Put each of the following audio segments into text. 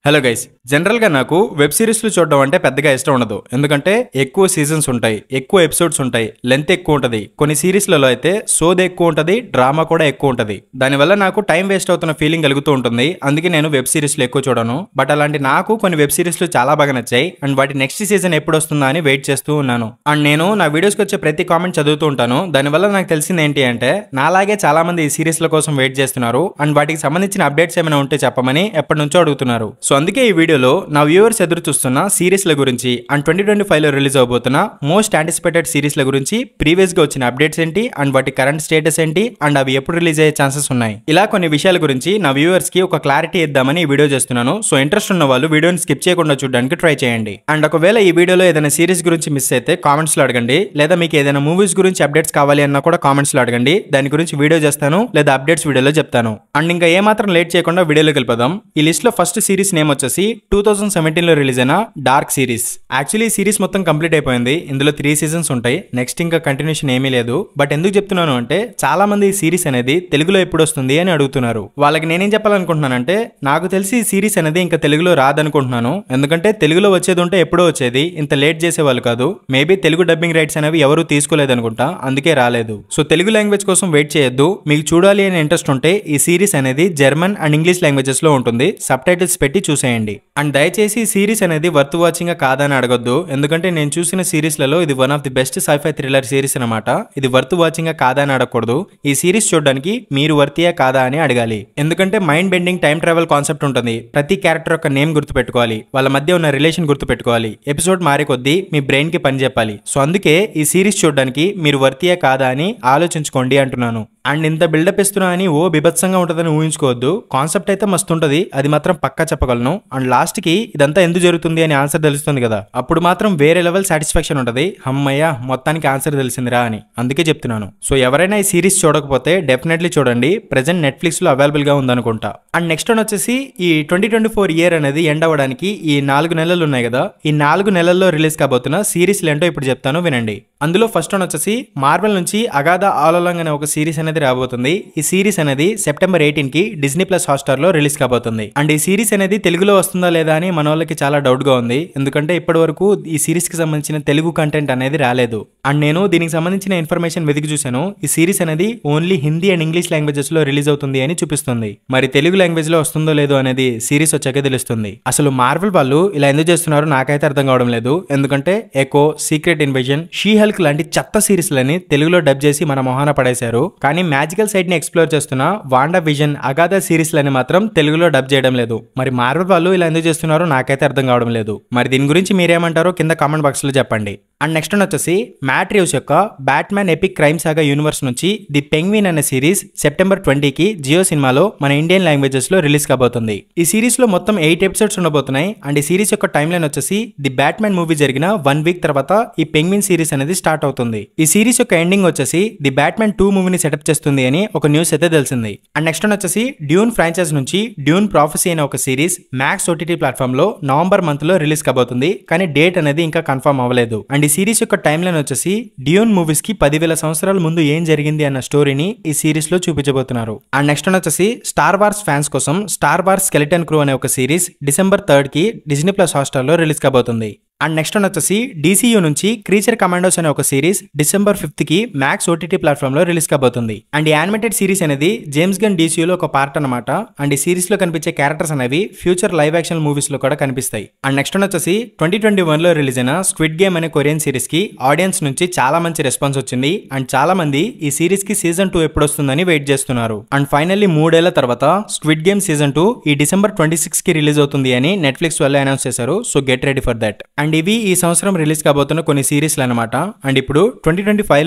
Hello guys, జనరల్గా నాకు web సిరీస్లు చూడడం అంటే పెద్దగా ఇష్టం ఉండదు. ఎందుకంటే ఎక్కువ సీజన్స్ ఉంటాయి, ఎక్కువ ఎపిసోడ్స్ ఉంటాయి, లెంత్ ఎక్కువ ఉంటుంది. కొన్ని సిరీస్లలో అయితే సోది ఎక్కువ ఉంటుంది, డ్రామా కూడా ఎక్కువ ఉంటుంది. దానివల్ల నాకు టైం వేస్ట్ అవుతున్న ఫీలింగ్ కలుగుతూ ఉంటుంది. అందుకే నేను వెబ్ సిరీస్లు ఎక్కువ చూడను. బట్ అలాంటి నాకు కొన్ని వెబ్ సిరీస్లు చాలా బాగా నచ్చాయి. అండ్ వాటి నెక్స్ట్ సీజన్ ఎప్పుడు వస్తుందా అని వెయిట్ చేస్తూ ఉన్నాను. అండ్ నేను నా వీడియోస్కి వచ్చే ప్రతి కామెంట్ చదువుతూ ఉంటాను. దానివల్ల నాకు తెలిసింది ఏంటి అంటే, నాలాగే చాలా మంది ఈ సిరీస్ల కోసం వెయిట్ చేస్తున్నారు. అండ్ వాటికి సంబంధించిన అప్డేట్స్ ఏమైనా ఉంటే చెప్పమని ఎప్పటి నుంచో అడుగుతున్నారు. సో అందుకే ఈ వీడియోలో నా వ్యూవర్స్ ఎదురు చూస్తున్న సిరీస్ల గురించి అండ్ 2025 లో రిలీజ్ అవబోతున్న మోస్ట్ యాంటిసిపేటెడ్ సిరీస్ల గురించి, ప్రీవియస్ గా వచ్చిన అప్డేట్స్ ఏంటి అండ్ వాటి కరెంట్ స్టేటస్ ఏంటి అండ్ అవి ఎప్పుడు రిలీజ్ అయ్యే ఛాన్సెస్ ఉన్నాయి, ఇలా కొన్ని విషయాల గురించి నా వ్యూవర్స్ కి ఒక క్లారిటీ ఇద్దామని ఈ వీడియో చేస్తున్నాను. సో ఇంట్రెస్ట్ ఉన్న వాళ్ళు వీడియోని స్కిప్ చేయకుండా చూడడానికి ట్రై చేయండి. అండ్ ఒకవేళ ఈ వీడియోలో ఏదైనా సిరీస్ గురించి మిస్ అయితే కామెంట్స్ లో అడగండి, లేదా మీకు ఏదైనా మూవీస్ గురించి అప్డేట్స్ కావాలి అన్నా కూడా కామెంట్స్ లో అడగండి. దాని గురించి వీడియో చేస్తాను, లేదా అప్డేట్స్ వీడియోలో చెప్తాను. అండ్ ఇంకా ఏమాత్రం లేట్ చేయకుండా వీడియోలోకి వెళ్ళిపోదాం. ఈ లిస్ట్ లో ఫస్ట్ సిరీస్ నేమ్ వచ్చేసి 2017 లో రిలీజ్ అయిన డార్క్ సిరీస్. యాక్చువల్లీ ఈ సిరీస్ మొత్తం కంప్లీట్ అయిపోయింది. ఇందులో 3 సీజన్స్ ఉంటాయి. నెక్స్ట్ ఇంకా కంటిన్యూషన్ ఏమీ లేదు. బట్ ఎందుకు చెప్తున్నాను అంటే, చాలా మంది ఈ సిరీస్ అనేది తెలుగులో ఎప్పుడు వస్తుంది అని అడుగుతున్నారు. వాళ్ళకి నేనేం చెప్పాలనుకుంటున్నానంటే, నాకు తెలిసి ఈ సిరీస్ అనేది ఇంకా తెలుగులో రాదనుకుంటున్నాను. ఎందుకంటే తెలుగులో వచ్చేది ఉంటే ఎప్పుడో వచ్చేది, ఇంత లేట్ చేసేవాళ్ళు కాదు. మేబీ తెలుగు డబ్బింగ్ రైట్స్ అనేవి ఎవరు తీసుకోలేదనుకుంటా, అందుకే రాలేదు. సో తెలుగు లాంగ్వేజ్ కోసం వెయిట్ చేయొద్దు. మీకు చూడాలి అనే ఇంట్రెస్ట్ ఉంటే ఈ సిరీస్ అనేది జర్మన్ అండ్ ఇంగ్లీష్ లాంగ్వేజెస్ లో ఉంటుంది. సబ్ టైటిల్స్ పెట్టి చూసేయండి. అండ్ దయచేసి ఈ సిరీస్ అనేది వర్త్ వాచింగ్ కాదా అని అడగొద్దు. ఎందుకంటే నేను చూసిన సిరీస్లలో ఇది one of the best scifi thriller series అనమాట. ఇది వర్త్ వాచింగ్ కాదా అని అడగకూడదు. ఈ సిరీస్ చూడడానికి మీరు వర్తియా కాదా అని అడగాలి. ఎందుకంటే mind bending time travel concept ఉంటుంది. ప్రతి క్యారెక్టర్ యొక్క నేమ్ గుర్తుపెట్టుకోవాలి, వాళ్ళ మధ్య ఉన్న రిలేషన్ గుర్తుపెట్టుకోవాలి. ఎపిసోడ్ మారే కొద్దీ మీ బ్రెయిన్ కి పని చెప్పాలి. సో అందుకే ఈ సిరీస్ చూడడానికి మీరు వర్తియా కాదా అని ఆలోచించుకోండి అంటున్నాను. అండ్ ఇంత బిల్డప్ ఇస్తున్నా అని ఓ బిభత్సంగా ఉంటుందని ఊహించుకోవద్దు. కాన్సెప్ట్ అయితే మస్తు ఉంటుంది, అది మాత్రం పక్కా చెప్పగలను. అండ్ లాస్ట్ కి ఇదంతా ఎందుకు జరుగుతుంది అని ఆన్సర్ తెలుస్తుంది కదా, అప్పుడు మాత్రం వేరే లెవెల్ సాటిస్ఫాక్షన్ ఉంటుంది. అమ్మయ్య, మొత్తానికి ఆన్సర్ తెలిసిందిరా అని. అందుకే చెప్తున్నాను. సో ఎవరైనా ఈ సిరీస్ చూడకపోతే డెఫినెట్లీ చూడండి. ప్రెజెంట్ నెట్ఫ్లిక్స్ లో అవైలబుల్ గా ఉందనుకుంటా. అండ్ నెక్స్ట్ వన్ వచ్చేసి, ఈ 2024 ఇయర్ అనేది ఎండ్ అవ్వడానికి ఈ 4 నెలలు ఉన్నాయి కదా, ఈ 4 నెలల్లో రిలీజ్ కాబోతున్న సిరీస్లు ఏంటో ఇప్పుడు చెప్తాను, వినండి. అందులో ఫస్ట్ వన్ వచ్చేసి, మార్వెల్ నుంచి అగాధా ఆల్ అలాంగ్ అనే ఒక సిరీస్ అనేది రాబోతుంది. ఈ సిరీస్ అనేది సెప్టెంబర్ 18 కి డిజ్నీ ప్లస్ హాట్‌స్టార్ లో రిలీజ్ కాబోతుంది. అండ్ ఈ సిరీస్ అనేది తెలుగులో వస్తుందా లేదా అని మన వాళ్ళకి చాలా డౌట్ గా ఉంది. ఎందుకంటే ఇప్పటి వరకు ఈ సిరీస్ కి సంబంధించిన తెలుగు కంటెంట్ అనేది రాలేదు. అండ్ నేను దీనికి సంబంధించిన ఇన్ఫర్మేషన్ వెతికి చూశాను. ఈ సిరీస్ అనేది only Hindi and English languages లో రిలీజ్ అవుతుంది అని చూపిస్తుంది. మరి తెలుగు లాంగ్వేజ్ లో వస్తుందో లేదో అనేది సిరీస్ వచ్చాకే తెలుస్తుంది. అసలు మార్వెల్ వాళ్ళు ఇలా ఎందుకు చేస్తున్నారో నాకైతే అర్థం కావడం లేదు. ఎందుకంటే Echo, Secret Invasion, She Hulk లాంటి చెత్త సిరీస్లని తెలుగులో డబ్ చేసి మన మొహాన పడేశారు. కానీ మ్యాజికల్ సైడ్ ని ఎక్స్ప్లోర్ చేస్తున్న వాండా విజన్, అగాధా సిరీస్లని మాత్రం తెలుగులో డబ్ చేయడం లేదు. మరి మార్వెల్ వాళ్ళు ఇలా ఎందుకు చేస్తున్నారో నాకైతే అర్థం కావడం లేదు. మరి దీని గురించి మీరేమంటారో కింద కామెంట్ బాక్స్ లో చెప్పండి. అండ్ నెక్స్ట్ వన్ వచ్చేసి, మ్యాట్ రీవ్స్ యొక్క బ్యాట్మ్యాన్ ఎపిక్ క్రైమ్ సాగా యూనివర్స్ నుంచి ది పెంగ్విన్ అనే సిరీస్ సెప్టెంబర్ 20 కి జియో సినిమాలో మన ఇండియన్ లాంగ్వేజెస్ లో రిలీజ్ కాబోతుంది. ఈ సిరీస్ లో మొత్తం 8 ఎపిసోడ్స్ ఉండబోతున్నాయి. అండ్ ఈ సిరీస్ యొక్క టైమ్ లైన్ వచ్చేసి, ది బ్యాట్మ్యాన్ మూవీ జరిగిన 1 వీక్ తర్వాత ఈ పెంగ్విన్ సిరీస్ అనేది స్టార్ట్ అవుతుంది. ఈ సిరీస్ యొక్క ఎండింగ్ వచ్చేసి ది బ్యాట్మ్యాన్ 2 మూవీని సెటప్ చేస్తుంది అని ఒక న్యూస్ అయితే తెలిసింది. అండ్ నెక్స్ట్ వన్ వచ్చేసి, డ్యూన్ ఫ్రాంచైజ్ నుంచి డ్యూన్ ప్రాఫెసీ అనే ఒక సిరీస్ మ్యాక్స్ ఓటీటీ ప్లాట్ఫామ్ లో నవంబర్ మంత్ లో రిలీజ్ కాబోతుంది. కానీ డేట్ అనేది ఇంకా కన్ఫర్మ్ అవ్వలేదు. అండ్ ఈ సిరీస్ యొక్క టైమ్ లైన్ వచ్చేసి, డ్యూన్ మూవీస్ కి 10,000 సంవత్సరాల ముందు ఏం జరిగింది అన్న స్టోరీని ఈ సిరీస్ లో చూపించబోతున్నారు. అండ్ నెక్స్ట్ వన్ వచ్చేసి, స్టార్ వార్స్ ఫ్యాన్స్ కోసం స్టార్ వార్స్ స్కెలిటన్ క్రూ అనే ఒక సిరీస్ డిసెంబర్ 3 కి డిజ్నీ ప్లస్ హాట్‌స్టార్ లో రిలీజ్ కాబోతుంది. అండ్ నెక్స్ట్ వన్ వచ్చేసి, డీసీయూ నుంచి క్రీచర్ కమాండోస్ అనే ఒక సిరీస్ డిసెంబర్ 5 కి మ్యాక్స్ ఓటీటీ ప్లాట్ఫామ్ లో రిలీజ్ కాబోతుంది. అండ్ ఈ యానిమేటెడ్ సిరీస్ అనేది జేమ్స్ గన్ డీసీయూలో ఒక పార్ట్ అనమాట. అండ్ ఈ సిరీస్ లో కనిపించే క్యారెక్టర్స్ అనేవి ఫ్యూచర్ లైవ్ యాక్షన్ మూవీస్ లో కూడా కనిపిస్తాయి. అండ్ నెక్స్ట్ వన్ వచ్చేసి, 2021 లో రిలీజ్ అయిన స్క్విడ్ గేమ్ అనే కొరియన్ సిరీస్ కి ఆడియన్స్ నుంచి చాలా మంచి రెస్పాన్స్ వచ్చింది. అండ్ చాలా మంది ఈ సిరీస్ కి సీజన్ 2 ఎప్పుడు వస్తుందని వెయిట్ చేస్తున్నారు. అండ్ ఫైనల్లీ 3 ఏళ్ల తర్వాత స్క్విడ్ గేమ్ సీజన్ 2 ఈ డిసెంబర్ 26 కి రిలీజ్ అవుతుంది అని నెట్ఫ్లిక్స్ వాళ్ళు అనౌన్స్ చేశారు. So get ready for that. And ఇవి ఈ సంవత్సరం రిలీజ్ కాబోతున్న కొన్ని సిరీస్లు అనమాట. అండ్ ఇప్పుడు 2025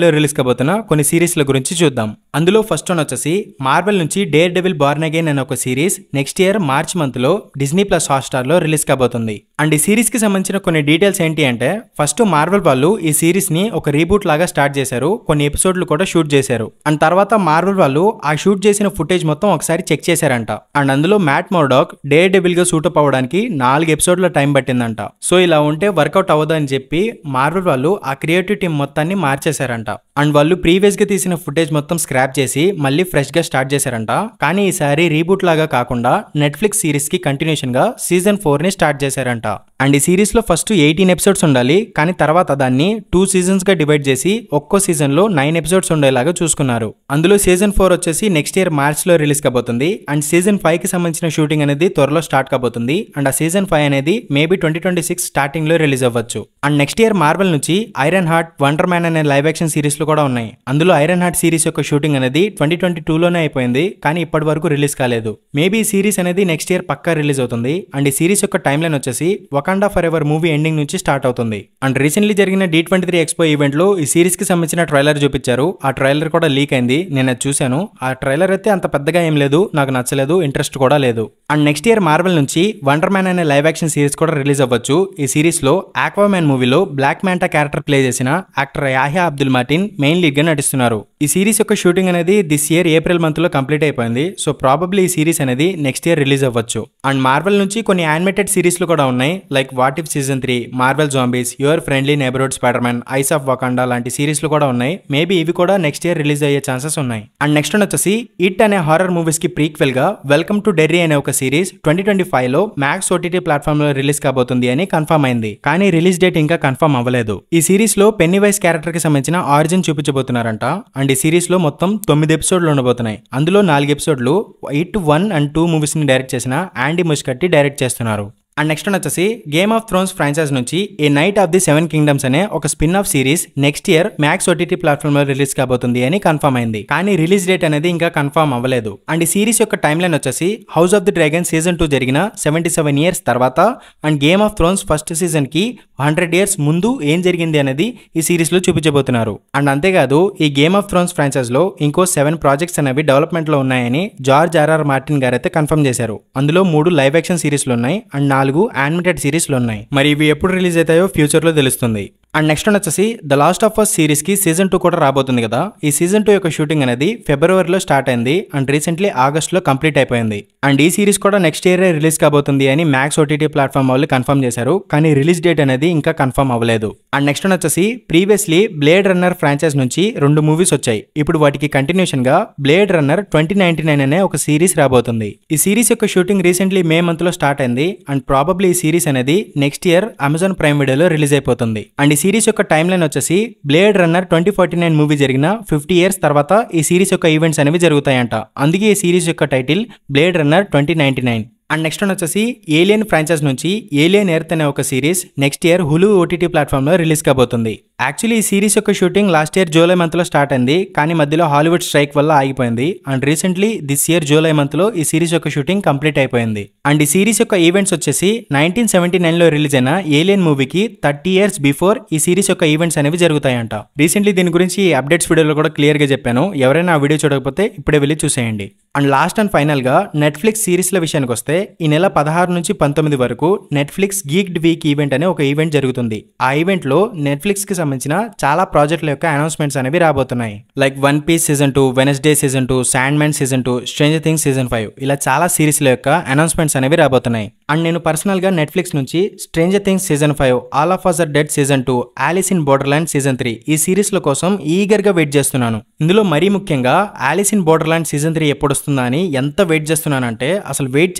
లో రిలీజ్ కాబోతున్న కొన్ని సిరీస్ల గురించి చూద్దాం. అందులో ఫస్ట్ వన్ వచ్చేసి, మార్వెల్ నుంచి డేర్ డెవిల్ బార్న్ అగైన్ అనే ఒక series next year March month లో డిజ్నీ ప్లస్ హాట్‌స్టార్ లో రిలీజ్ కాబోతుంది. అండ్ ఈ సిరీస్ కి సంబంధించిన కొన్ని డీటెయిల్స్ ఏంటి అంటే, ఫస్ట్ మార్వెల్ వాళ్ళు ఈ సిరీస్ ని ఒక రీబూట్ లాగా స్టార్ట్ చేశారు. కొన్ని ఎపిసోడ్లు కూడా షూట్ చేశారు. అండ్ తర్వాత మార్వెల్ వాళ్ళు ఆ షూట్ చేసిన ఫుటేజ్ మొత్తం ఒకసారి చెక్ చేశారంట. అండ్ అందులో మ్యాట్ మర్డాక్ డేర్ డెవిల్ గా సూటప్ అవ్వడానికి 4 ఎపిసోడ్ల టైం పట్టిందంట. సో ఇలా ఉంటే వర్కౌట్ అవ్వదు అని చెప్పి మార్వెల్ వాళ్ళు ఆ క్రియేటివ్ టీం మొత్తాన్ని మార్చేశారంట. అండ్ వాళ్ళు ప్రీవియస్ గా తీసిన ఫుటేజ్ మొత్తం స్క్రాప్ చేసి మళ్ళీ ఫ్రెష్ గా స్టార్ట్ చేశారంట. కానీ ఈసారి రీబూట్ లాగా కాకుండా నెట్ఫ్లిక్స్ సిరీస్ కి కంటిన్యూషన్ గా సీజన్ 4 ని స్టార్ట్ చేశారంట. అండ్ ఈ సిరీస్ లో ఫస్ట్ 18 ఎపిసోడ్స్ ఉండాలి, కానీ తర్వాత దాన్ని 2 సీజన్స్ గా డివైడ్ చేసి ఒక్కో సీజన్ లో 9 ఎపిసోడ్స్ ఉండేలాగా చూసుకున్నారు. అందులో సీజన్ 4 వచ్చేసి నెక్స్ట్ ఇయర్ మార్చ్ లో రిలీజ్ కాబోతుంది. అండ్ సీజన్ 5 కి సంబంధించిన షూటింగ్ అనేది త్వరలో స్టార్ట్ కాబోతుంది. అండ్ ఆ సీజన్ 5 అనేది మేబీ 2026 స్టార్టింగ్ లో రిలీజ్ అవ్వచ్చు. అండ్ నెక్స్ట్ ఇయర్ మార్వెల్ నుంచి ఐరన్ హార్ట్, వండర్ మ్యాన్ అనే లైవ్ యాక్షన్ సిరీస్ లో కూడా ఉన్నాయి. అందులో ఐరన్ హార్ట్ సిరీస్ యొక్క షూటింగ్ అనేది 2022 లోనే అయిపోయింది, కానీ ఇప్పటి వరకు రిలీజ్ కాలేదు. మేబీ ఈ సిరీస్ అనేది నెక్స్ట్ ఇయర్ పక్కా రిలీజ్ అవుతుంది. అండ్ ఈ సిరీస్ యొక్క టైమ్ లైన్ వచ్చేసి వకాండా ఫర్ ఎవర్ మూవీ ఎండింగ్ నుంచి స్టార్ట్ అవుతుంది. అండ్ రీసెంట్లీ జరిగిన D23 ఎక్స్పో ఈవెంట్ లో ఈ సిరీస్ కి సంబంధించిన ట్రైలర్ చూపించారు. ఆ ట్రైలర్ కూడా లీక్ అయింది, నేను అది చూశాను. ఆ ట్రైలర్ అయితే అంత పెద్దగా ఏం లేదు, నాకు నచ్చలేదు, ఇంట్రెస్ట్ కూడా లేదు. అండ్ నెక్స్ట్ ఇయర్ మార్వెల్ నుంచి వండర్ మ్యాన్ అనే లైవ్ యాక్షన్ సిరీస్ కూడా రిలీజ్ అవ్వచ్చు. ఈ సిరీస్ లో ఆక్వామ్యాన్ మూవీలో బ్లాక్ మ్యాంటా క్యారెక్టర్ ప్లే చేసిన actor Yahya Abdul Martin main lead గా నటిస్తున్నారు. ఈ సిరీస్ యొక్క షూటింగ్ అనేది దిస్ ఇయర్ ఏప్రిల్ మంత్ లో కంప్లీట్ అయిపోయింది. సో ప్రాబబ్లీ ఈ సిరీస్ అనేది నెక్స్ట్ ఇయర్ రిలీజ్ అవ్వచ్చు. అండ్ మార్వెల్ నుంచి కొన్ని యానిమేటెడ్ సిరీస్ లు కూడా ఉన్నాయి, like what if season 3, Marvel zombies, your friendly neighbourhood spider man, eyes of వకాండా లాంటి సిరీస్ లు కూడా ఉన్నాయి. మేబీ ఇవి కూడా నెక్స్ట్ ఇయర్ రిలీజ్ అయ్యే ఛాన్సెస్ ఉన్నాయి. అండ్ నెక్స్ట్ వచ్చేసి ఇట్ అనే హారర్ మూవీస్ కి ప్రీక్వెల్ గా వెల్కమ్ టు డెర్రీ అనే ఒక సిరీస్ 2025 లో మ్యాక్స్ ఓటీటీ ప్లాట్ఫామ్ లో రిలీజ్ కాబోతుంది అని కన్ఫర్మ్ అయింది, కానీ రిలీజ్ డేట్ ఇంకా కన్ఫర్మ్ అవ్వలేదు. ఈ సిరీస్ లో పెన్నీవైస్ క్యారెక్టర్ కి సంబంధించిన ఆరిజిన్ చూపించబోతున్నారంట. అండ్ ఈ సిరీస్ లో మొత్తం 9 ఎపిసోడ్లు ఉండబోతున్నాయి. అందులో 4 ఎపిసోడ్లు ఇట్ 1 and 2 మూవీస్ ని డైరెక్ట్ చేసిన యాండీ ముస్కట్టి డైరెక్ట్ చేస్తున్నారు. అండ్ నెక్స్ట్ వచ్చేసి గేమ్ ఆఫ్ థ్రోన్స్ ఫ్రాంచైజ్ నుంచి ఏ నైట్ ఆఫ్ ది 7 కింగ్డమ్స్ అనే ఒక spin off series next year max OTT platform లో రిలీజ్ కాబోతుంది అని కన్ఫర్మ్ అయింది, కానీ రిలీజ్ డేట్ అనేది ఇంకా కన్ఫర్మ్ అవ్వలేదు. అండ్ ఈ సిరీస్ యొక్క టైమ్ లైన్ వచ్చేసి house of the dragon season 2 జరిగిన 77 ఇయర్స్ తర్వాత and game of Thrones first season కి 100 ఇయర్స్ ముందు ఏం జరిగింది అనేది ఈ సిరీస్ లో చూపించబోతున్నారు. అండ్ అంతేకాదు ఈ గేమ్ ఆఫ్ థ్రోన్స్ ఫ్రాంచైజ్ లో ఇంకో 7 ప్రాజెక్ట్స్ అనేవి డెవలప్మెంట్ లో ఉన్నాయని జార్జ్ ఆర్ఆర్ మార్టిన్ గారు అయితే కన్ఫర్మ్ చేశారు. అందులో 3 లైవ్ యాక్షన్ సిరీస్లు ఉన్నాయి అండ్ 4 యానిమేటెడ్ సిరీస్లు ఉన్నాయి. మరి ఇవి ఎప్పుడు రిలీజ్ అవుతాయో ఫ్యూచర్ లో తెలుస్తుంది. అండ్ నెక్స్ట్ వచ్చేసి The Last of Us series కి సీజన్ 2 కూడా రాబోతుంది కదా. ఈ సీజన్ 2 యొక్క షూటింగ్ అనేది ఫిబ్రవరిలో స్టార్ట్ అయింది అండ్ రీసెంట్లీ ఆగస్ట్ లో కంప్లీట్ అయిపోయింది. అండ్ ఈ సిరీస్ కూడా నెక్స్ట్ ఇయర్ రిలీజ్ కాబోతుంది అని మ్యాక్స్ ఓటీటీ ప్లాట్ఫామ్ వాళ్ళు కన్ఫర్మ్ చేశారు, కానీ రిలీజ్ డేట్ అనేది ఇంకా కన్ఫర్మ్ అవ్వలేదు. అండ్ నెక్స్ట్ వచ్చేసి ప్రీవియస్లీ బ్లేడ్ రన్నర్ ఫ్రాంచైజ్ నుంచి 2 మూవీస్ వచ్చాయి. ఇప్పుడు వాటికి కంటిన్యూషన్ గా బ్లేడ్ రన్నర్ 2099 అనే ఒక సిరీస్ రాబోతుంది. ఈ సిరీస్ యొక్క షూటింగ్ రీసెంట్లీ మే మంత్ లో స్టార్ట్ అయింది అండ్ ప్రాబబ్లీ ఈ సిరీస్ అనేది నెక్స్ట్ ఇయర్ అమెజాన్ ప్రైమ్ వీడియోలో రిలీజ్ అయిపోతుంది. అండ్ సిరీస్ యొక్క టైమ్ లైన్ వచ్చేసి బ్లేడ్ రన్నర్ 2049 మూవీ జరిగిన 50 ఇయర్స్ తర్వాత ఈ సిరీస్ యొక్క ఈవెంట్స్ అనేవి జరుగుతాయంట. అందుకే ఈ సిరీస్ యొక్క title blade runner 2099. And next వచ్చేసి ఏలియన్ ఫ్రాంచైజ్ నుంచి ఏలియన్ ఎర్త్ అనే ఒక series next year Hulu OTT platform లో రిలీజ్ కాబోతుంది. యాక్చువల్లీ ఈ సిరీస్ యొక్క shooting last year July month లో స్టార్ట్ అయింది, కానీ మధ్యలో హాలీవుడ్ స్ట్రైక్ వల్ల ఆగిపోయింది. And recently this year July month లో ఈ సిరీస్ యొక్క షూటింగ్ కంప్లీట్ అయిపోయింది. అండ్ ఈ సిరీస్ యొక్క ఈవెంట్స్ వచ్చేసి 1979 లో రిలీజ్ అయిన ఏలియన్ మూవీకి 30 ఇయర్స్ బిఫోర్ ఈ సిరీస్ యొక్క ఈవెంట్స్ అనేవి జరుగుతాయంట. రీసెంట్లీ దీని గురించి అప్డేట్స్ వీడియోలో కూడా క్లియర్ గా చెప్పాను, ఎవరైనా ఆ వీడియో చూడకపోతే ఇప్పుడే వెళ్ళి చూసేయండి. అండ్ లాస్ట్ అండ్ ఫైనల్ గా నెట్ఫ్లిక్స్ సిరీస్ల విషయానికి వస్తే ఈ నెల 16 నుంచి 19 వరకు నెట్ఫ్లిక్స్ గీక్డ్ వీక్ ఈవెంట్ అనే ఒక ఈవెంట్ జరుగుతుంది. ఆ ఈవెంట్ లో నెట్ఫ్లిక్స్ కి సంబంధించిన చాలా ప్రాజెక్టుల యొక్క అనౌన్స్మెంట్స్ అనేవి రాబోతున్నాయి. Like One Piece season 2, Wednesday season 2, Sandman season 2, Stranger Things season 5 ఇలా చాలా సిరీస్ల యొక్క అనౌన్స్మెంట్స్ అనేవి రాబోతున్నాయి. అండ్ నేను పర్సనల్ గా నెట్ఫ్లిక్స్ నుంచి Stranger Things season 5, All of Us Are Dead season 2, Alice in Borderland season 3 ఈ సిరీస్ల కోసం ఈగర్ గా వెయిట్ చేస్తున్నాను. ఇందులో మరీ ముఖ్యంగా ఆలిస్ ఇన్ బోర్డర్లాండ్ సీజన్ 3 ఎప్పుడు వస్తుందా అని ఎంత వెయిట్ చేస్తున్నానంటే అసలు వెయిట్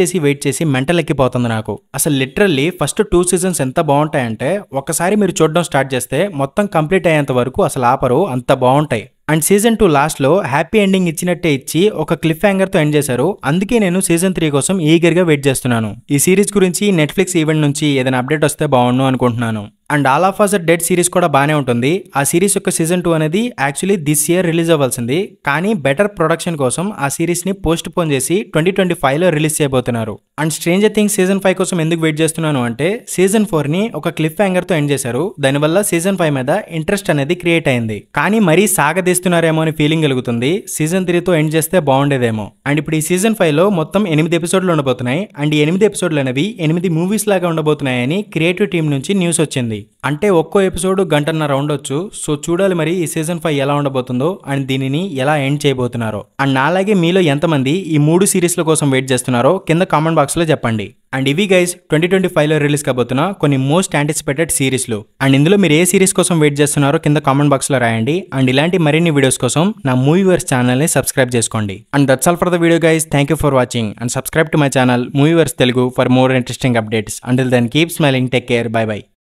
చేసి మెంటల్ ఎక్కిపోతుంది నాకు. అసలు లిటరల్లీ ఫస్ట్ 2 సీజన్స్ ఎంత బాగుంటాయంటే ఒక్కసారి మీరు చూడడం స్టార్ట్ చేస్తే మొత్తం కంప్లీట్ అయ్యేంత వరకు అసలు ఆపరు, అంత బాగుంటాయి. అండ్ సీజన్ 2 లాస్ట్ లో హ్యాపీ ఎండింగ్ ఇచ్చినట్టే ఇచ్చి ఒక క్లిఫ్ హ్యాంగర్ తో ఎండ్ చేశారు. అందుకే నేను సీజన్ 3 కోసం ఈగర్ గా వెయిట్ చేస్తున్నాను. ఈ సిరీస్ గురించి నెట్ఫ్లిక్స్ ఈవెంట్ నుంచి ఏదైనా అప్డేట్ వస్తే బాగుండు అనుకుంటున్నాను. And all of us dead series కూడా బాగానే ఉంటుంది. ఆ సిరీస్ యొక్క సీజన్ 2 అనేది యాక్చువల్లీ దిస్ ఇయర్ రిలీజ్ అవ్వాల్సింది, కానీ బెటర్ ప్రొడక్షన్ కోసం ఆ సిరీస్ ని పోస్ట్ పోన్ చేసి 2025 లో రిలీజ్ చేయబోతున్నారు. అండ్ స్ట్రేంజర్ థింగ్స్ సీజన్ 5 కోసం ఎందుకు వెయిట్ చేస్తున్నాను అంటే సీజన్ 4 ని ఒక క్లిఫ్ హ్యాంగర్ తో ఎండ్ చేశారు. దానివల్ల సీజన్ 5 మీద ఇంట్రెస్ట్ అనేది క్రియేట్ అయింది, కానీ మరీ సాగదీస్తున్నారేమో అని ఫీలింగ్ కలుగుతుంది. సీజన్ 3 తో ఎండ్ చేస్తే బాగుండేదేమో. అండ్ ఇప్పుడు ఈ సీజన్ 5 లో మొత్తం 8 ఎపిసోడ్లు ఉండబోతున్నాయి. అండ్ ఈ 8 ఎపిసోడ్లు అనేవి 8 మూవీస్ లాగా ఉండబోతున్నాయని క్రియేటివ్ టీం నుంచి న్యూస్ వచ్చింది. అంటే ఒక్కో ఎపిసోడ్ గంటన్నర ఉండొచ్చు. సో చూడాలి మరి ఈ సీజన్ 5 ఎలా ఉండబోతుందో అండ్ దీనిని ఎలా ఎండ్ చేయబోతున్నారో. అండ్ అలాగే మీలో ఎంతమంది ఈ 3 సిరీస్ల కోసం వెయిట్ చేస్తున్నారో కింద కామెంట్ బాక్స్ లో చెప్పండి. అండ్ ఇవి గైస్ 2025లో రిలీజ్ కాబోతున్న కొన్ని మోస్ట్ యాంటిసిపేటెడ్ సిరీస్లు. అండ్ ఇందులో మీరు ఏ సిరీస్ కోసం వెయిట్ చేస్తున్నారో కింద కామెంట్ బాక్స్ లో రాయండి. అండ్ ఇలాంటి మరిన్ని వీడియోస్ కోసం నా మూవీవర్స్ ఛానల్ ని సబ్స్క్రైబ్ చేసుకోండి. And that's all for the video guys. Thank you for watching and subscribe to my channel Movieverse Telugu for more interesting updates. Until then keep smiling, take care, bye by.